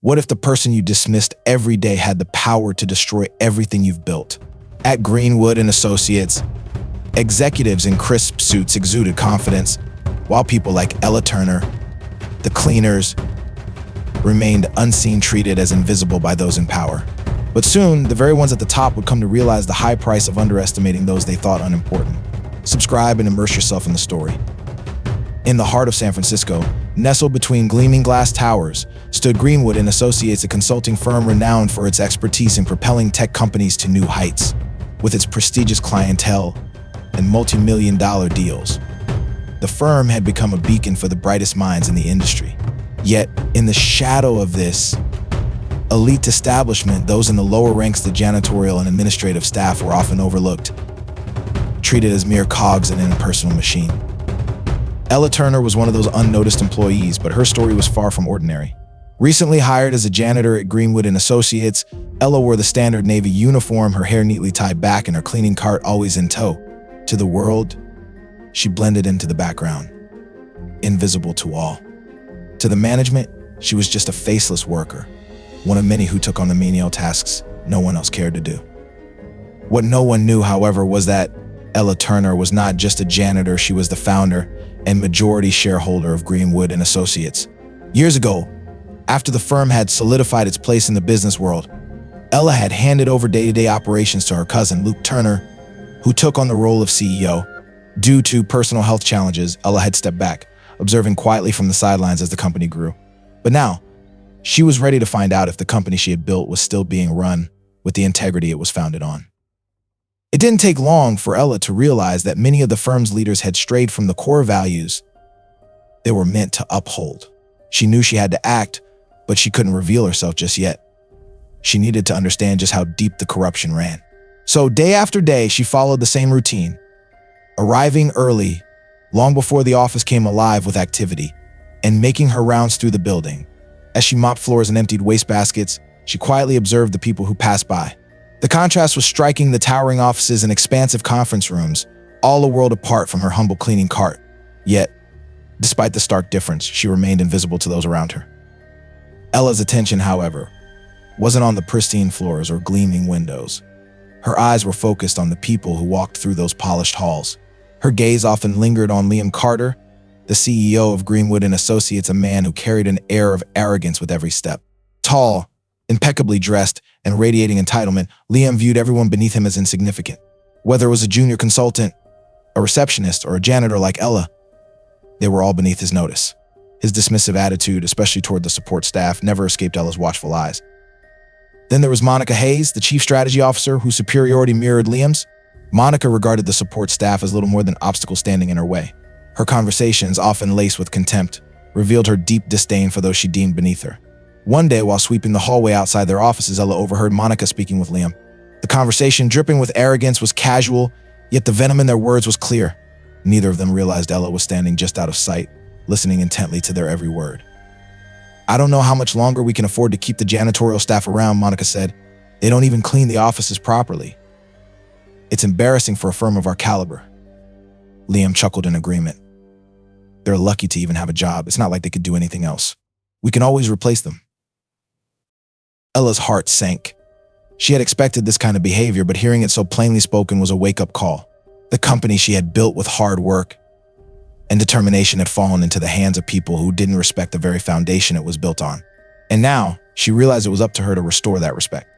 What if the person you dismissed every day had the power to destroy everything you've built? At Greenwood and Associates, executives in crisp suits exuded confidence, while people like Ella Turner, the cleaners, remained unseen, treated as invisible by those in power. But soon, the very ones at the top would come to realize the high price of underestimating those they thought unimportant. Subscribe and immerse yourself in the story. In the heart of San Francisco, nestled between gleaming glass towers, stood Greenwood and Associates, a consulting firm renowned for its expertise in propelling tech companies to new heights. With its prestigious clientele and multi-million-dollar deals, the firm had become a beacon for the brightest minds in the industry. Yet, in the shadow of this elite establishment, those in the lower ranks, the janitorial and administrative staff, were often overlooked, treated as mere cogs in an impersonal machine. Ella Turner was one of those unnoticed employees, but her story was far from ordinary. Recently hired as a janitor at Greenwood and Associates, Ella wore the standard Navy uniform, her hair neatly tied back and her cleaning cart always in tow. To the world, she blended into the background, invisible to all. To the management, she was just a faceless worker, one of many who took on the menial tasks no one else cared to do. What no one knew, however, was that Ella Turner was not just a janitor, she was the founder and majority shareholder of Greenwood and Associates. Years ago, after the firm had solidified its place in the business world, Ella had handed over day-to-day operations to her cousin, Luke Turner, who took on the role of CEO. Due to personal health challenges, Ella had stepped back, observing quietly from the sidelines as the company grew. But now, she was ready to find out if the company she had built was still being run with the integrity it was founded on. It didn't take long for Ella to realize that many of the firm's leaders had strayed from the core values they were meant to uphold. She knew she had to act, but she couldn't reveal herself just yet. She needed to understand just how deep the corruption ran. So day after day, she followed the same routine, arriving early, long before the office came alive with activity, and making her rounds through the building. As she mopped floors and emptied wastebaskets, she quietly observed the people who passed by. The contrast was striking: the towering offices and expansive conference rooms, all a world apart from her humble cleaning cart. Yet, despite the stark difference, she remained invisible to those around her. Ella's attention, however, wasn't on the pristine floors or gleaming windows. Her eyes were focused on the people who walked through those polished halls. Her gaze often lingered on Liam Carter, the CEO of Greenwood and Associates, a man who carried an air of arrogance with every step. Tall, impeccably dressed, and radiating entitlement, Liam viewed everyone beneath him as insignificant. Whether it was a junior consultant, a receptionist, or a janitor like Ella, they were all beneath his notice. His dismissive attitude, especially toward the support staff, never escaped Ella's watchful eyes. Then there was Monica Hayes, the chief strategy officer, whose superiority mirrored Liam's. Monica regarded the support staff as little more than obstacles standing in her way. Her conversations, often laced with contempt, revealed her deep disdain for those she deemed beneath her. One day, while sweeping the hallway outside their offices, Ella overheard Monica speaking with Liam. The conversation, dripping with arrogance, was casual, yet the venom in their words was clear. Neither of them realized Ella was standing just out of sight, listening intently to their every word. "I don't know how much longer we can afford to keep the janitorial staff around," Monica said. "They don't even clean the offices properly. It's embarrassing for a firm of our caliber." Liam chuckled in agreement. "They're lucky to even have a job. It's not like they could do anything else. We can always replace them." Ella's heart sank. She had expected this kind of behavior, but hearing it so plainly spoken was a wake-up call. The company she had built with hard work and determination had fallen into the hands of people who didn't respect the very foundation it was built on. And now, she realized it was up to her to restore that respect.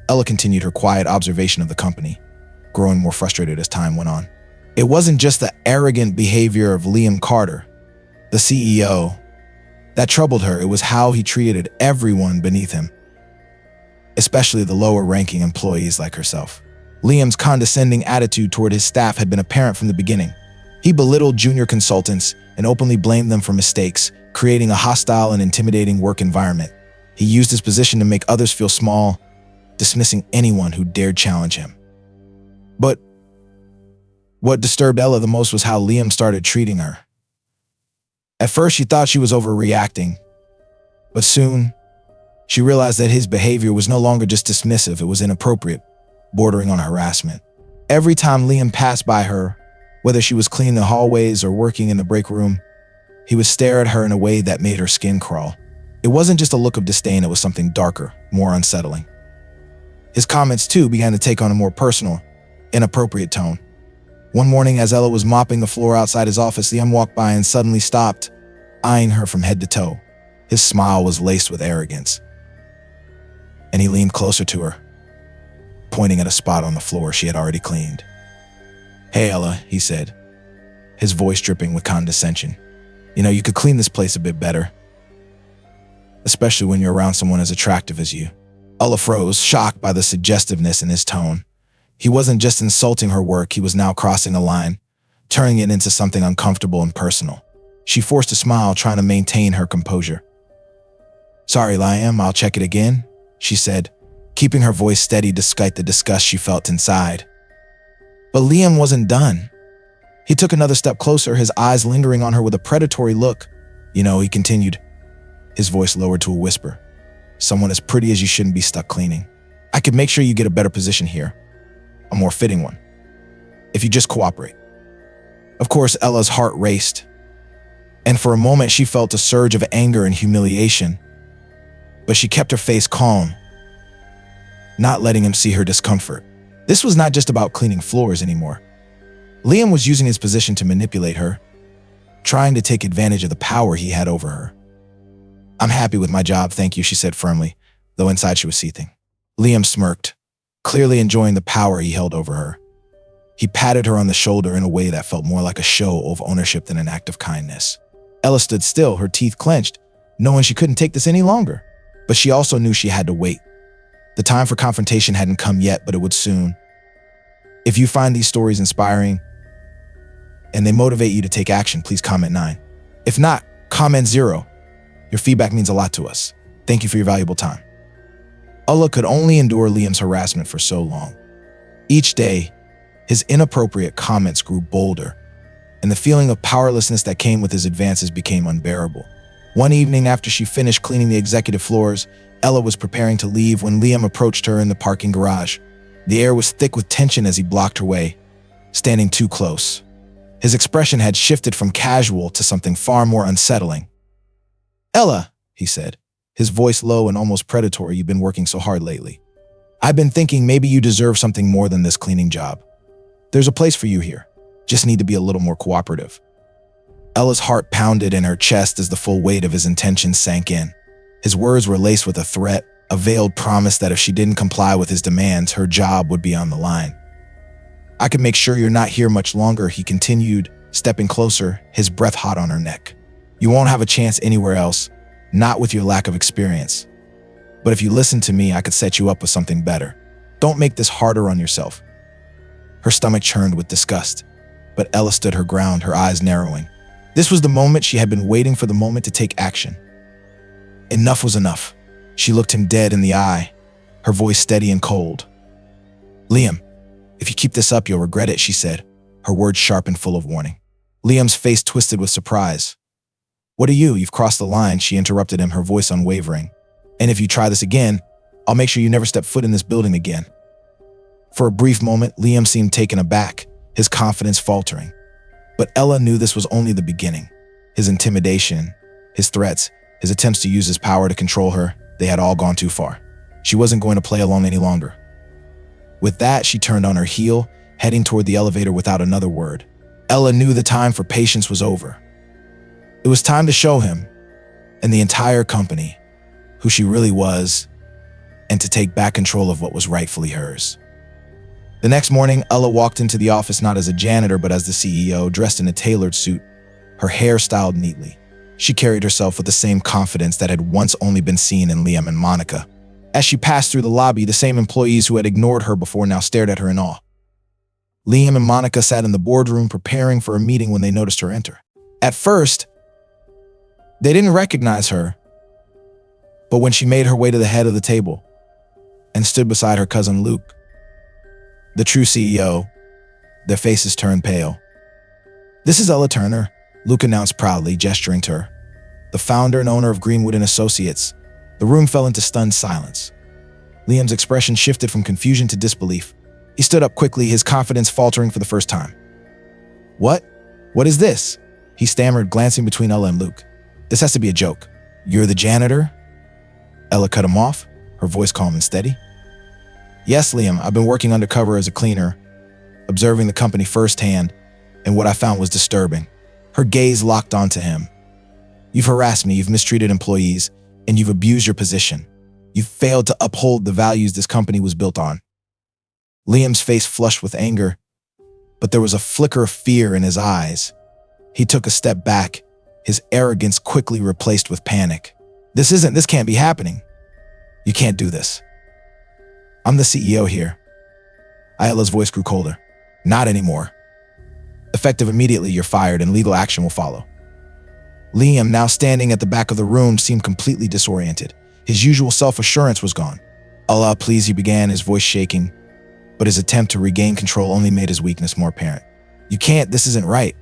Ella continued her quiet observation of the company, growing more frustrated as time went on. It wasn't just the arrogant behavior of Liam Carter, the CEO, that troubled her. It was how he treated everyone beneath him, especially the lower-ranking employees like herself. Liam's condescending attitude toward his staff had been apparent from the beginning. He belittled junior consultants and openly blamed them for mistakes, creating a hostile and intimidating work environment. He used his position to make others feel small, dismissing anyone who dared challenge him. But what disturbed Ella the most was how Liam started treating her. At first, she thought she was overreacting, but soon, she realized that his behavior was no longer just dismissive, it was inappropriate, bordering on harassment. Every time Liam passed by her, whether she was cleaning the hallways or working in the break room, he would stare at her in a way that made her skin crawl. It wasn't just a look of disdain, it was something darker, more unsettling. His comments, too, began to take on a more personal, inappropriate tone. One morning, as Ella was mopping the floor outside his office, Liam walked by and suddenly stopped, eyeing her from head to toe. His smile was laced with arrogance, and he leaned closer to her, pointing at a spot on the floor she had already cleaned. "Hey, Ella," he said, his voice dripping with condescension. You could clean this place a bit better, especially when you're around someone as attractive as you." Ella froze, shocked by the suggestiveness in his tone. He wasn't just insulting her work, he was now crossing a line, turning it into something uncomfortable and personal. She forced a smile, trying to maintain her composure. "Sorry, Liam, I'll check it again," she said, keeping her voice steady despite the disgust she felt inside. But Liam wasn't done. He took another step closer, his eyes lingering on her with a predatory look. He continued, his voice lowered to a whisper. "Someone as pretty as you shouldn't be stuck cleaning. I could make sure you get a better position here, a more fitting one, if you just cooperate." Of course, Ella's heart raced, and for a moment she felt a surge of anger and humiliation. But she kept her face calm, not letting him see her discomfort. This was not just about cleaning floors anymore. Liam was using his position to manipulate her, trying to take advantage of the power he had over her. "I'm happy with my job, thank you," she said firmly, though inside she was seething. Liam smirked, clearly enjoying the power he held over her. He patted her on the shoulder in a way that felt more like a show of ownership than an act of kindness. Ella stood still, her teeth clenched, knowing she couldn't take this any longer. But she also knew she had to wait. The time for confrontation hadn't come yet, but it would soon. If you find these stories inspiring and they motivate you to take action, please comment 9. If not, comment 0. Your feedback means a lot to us. Thank you for your valuable time. Ella could only endure Liam's harassment for so long. Each day, his inappropriate comments grew bolder, and the feeling of powerlessness that came with his advances became unbearable. One evening after she finished cleaning the executive floors, Ella was preparing to leave when Liam approached her in the parking garage. The air was thick with tension as he blocked her way, standing too close. His expression had shifted from casual to something far more unsettling. "Ella," he said, his voice low and almost predatory, "you've been working so hard lately. I've been thinking maybe you deserve something more than this cleaning job. There's a place for you here. Just need to be a little more cooperative." Ella's heart pounded in her chest as the full weight of his intentions sank in. His words were laced with a threat, a veiled promise that if she didn't comply with his demands, her job would be on the line. "I can make sure you're not here much longer," he continued, stepping closer, his breath hot on her neck. "You won't have a chance anywhere else, not with your lack of experience. But if you listen to me, I could set you up with something better. Don't make this harder on yourself." Her stomach churned with disgust, but Ella stood her ground, her eyes narrowing. This was the moment she had been waiting for, the moment to take action. Enough was enough. She looked him dead in the eye, her voice steady and cold. "Liam, if you keep this up, you'll regret it," she said, her words sharp and full of warning. Liam's face twisted with surprise. "What are you? You've crossed the line," she interrupted him, her voice unwavering. "And if you try this again, I'll make sure you never step foot in this building again." For a brief moment, Liam seemed taken aback, his confidence faltering. But Ella knew this was only the beginning. His intimidation, his threats, his attempts to use his power to control her, they had all gone too far. She wasn't going to play along any longer. With that, she turned on her heel, heading toward the elevator without another word. Ella knew the time for patience was over. It was time to show him, and the entire company, who she really was, and to take back control of what was rightfully hers. The next morning, Ella walked into the office not as a janitor but as the CEO, dressed in a tailored suit, her hair styled neatly. She carried herself with the same confidence that had once only been seen in Liam and Monica. As she passed through the lobby, the same employees who had ignored her before now stared at her in awe. Liam and Monica sat in the boardroom preparing for a meeting when they noticed her enter. At first, they didn't recognize her, but when she made her way to the head of the table and stood beside her cousin Luke, the true CEO, their faces turned pale. "This is Ella Turner," Luke announced proudly, gesturing to her. "The founder and owner of Greenwood and Associates." The room fell into stunned silence. Liam's expression shifted from confusion to disbelief. He stood up quickly, his confidence faltering for the first time. What? What is this?" he stammered, glancing between Ella and Luke. "This has to be a joke." "You're the janitor?" Ella cut him off, her voice calm and steady. Yes, Liam, I've been working undercover as a cleaner, observing the company firsthand, and what I found was disturbing. Her gaze locked onto him. You've harassed me, you've mistreated employees, and you've abused your position. You've failed to uphold the values this company was built on. Liam's face flushed with anger, but there was a flicker of fear in his eyes. He took a step back, his arrogance quickly replaced with panic. This can't be happening. You can't do this. I'm the CEO here. Ayala's voice grew colder. Not anymore. Effective immediately, you're fired and legal action will follow. Liam, now standing at the back of the room, seemed completely disoriented. His usual self-assurance was gone. Allah, please, he began, his voice shaking, but his attempt to regain control only made his weakness more apparent. You can't, this isn't right.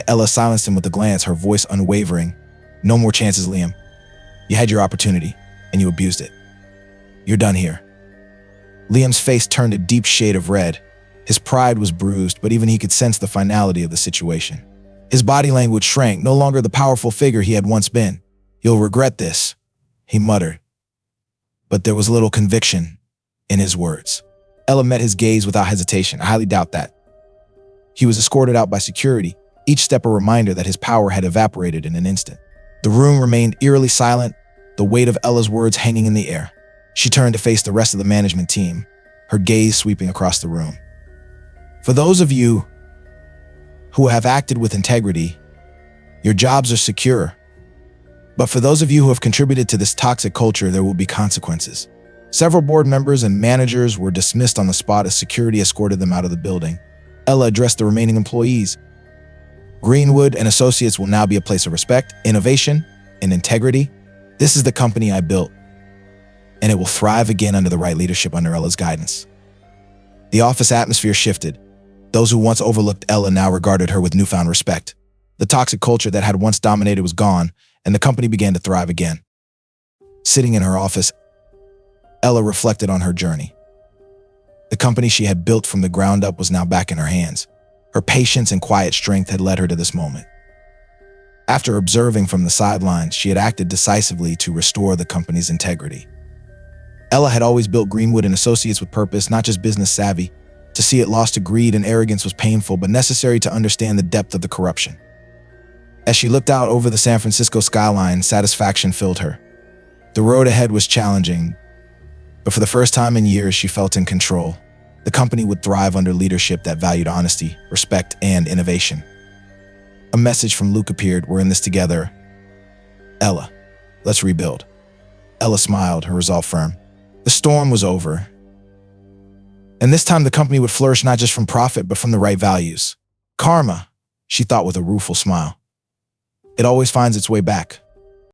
Ella silenced him with a glance, her voice unwavering. No more chances, Liam. You had your opportunity, and you abused it. You're done here. Liam's face turned a deep shade of red. His pride was bruised, but even he could sense the finality of the situation. His body language shrank, no longer the powerful figure he had once been. You'll regret this, he muttered. But there was little conviction in his words. Ella met his gaze without hesitation. I highly doubt that. He was escorted out by security, each step a reminder that his power had evaporated in an instant. The room remained eerily silent, the weight of Ella's words hanging in the air. She turned to face the rest of the management team, her gaze sweeping across the room. For those of you who have acted with integrity, your jobs are secure. But for those of you who have contributed to this toxic culture, there will be consequences. Several board members and managers were dismissed on the spot as security escorted them out of the building. Ella addressed the remaining employees. Greenwood and Associates will now be a place of respect, innovation, and integrity. This is the company I built, and it will thrive again under the right leadership under Ella's guidance. The office atmosphere shifted. Those who once overlooked Ella now regarded her with newfound respect. The toxic culture that had once dominated was gone, and the company began to thrive again. Sitting in her office, Ella reflected on her journey. The company she had built from the ground up was now back in her hands. Her patience and quiet strength had led her to this moment. After observing from the sidelines, she had acted decisively to restore the company's integrity. Ella had always built Greenwood and Associates with purpose, not just business savvy. To see it lost to greed and arrogance was painful, but necessary to understand the depth of the corruption. As she looked out over the San Francisco skyline, satisfaction filled her. The road ahead was challenging, but for the first time in years, she felt in control. The company would thrive under leadership that valued honesty, respect, and innovation. A message from Luke appeared. We're in this together. Ella, let's rebuild. Ella smiled, her resolve firm. The storm was over. And this time the company would flourish not just from profit, but from the right values. Karma, she thought with a rueful smile. It always finds its way back.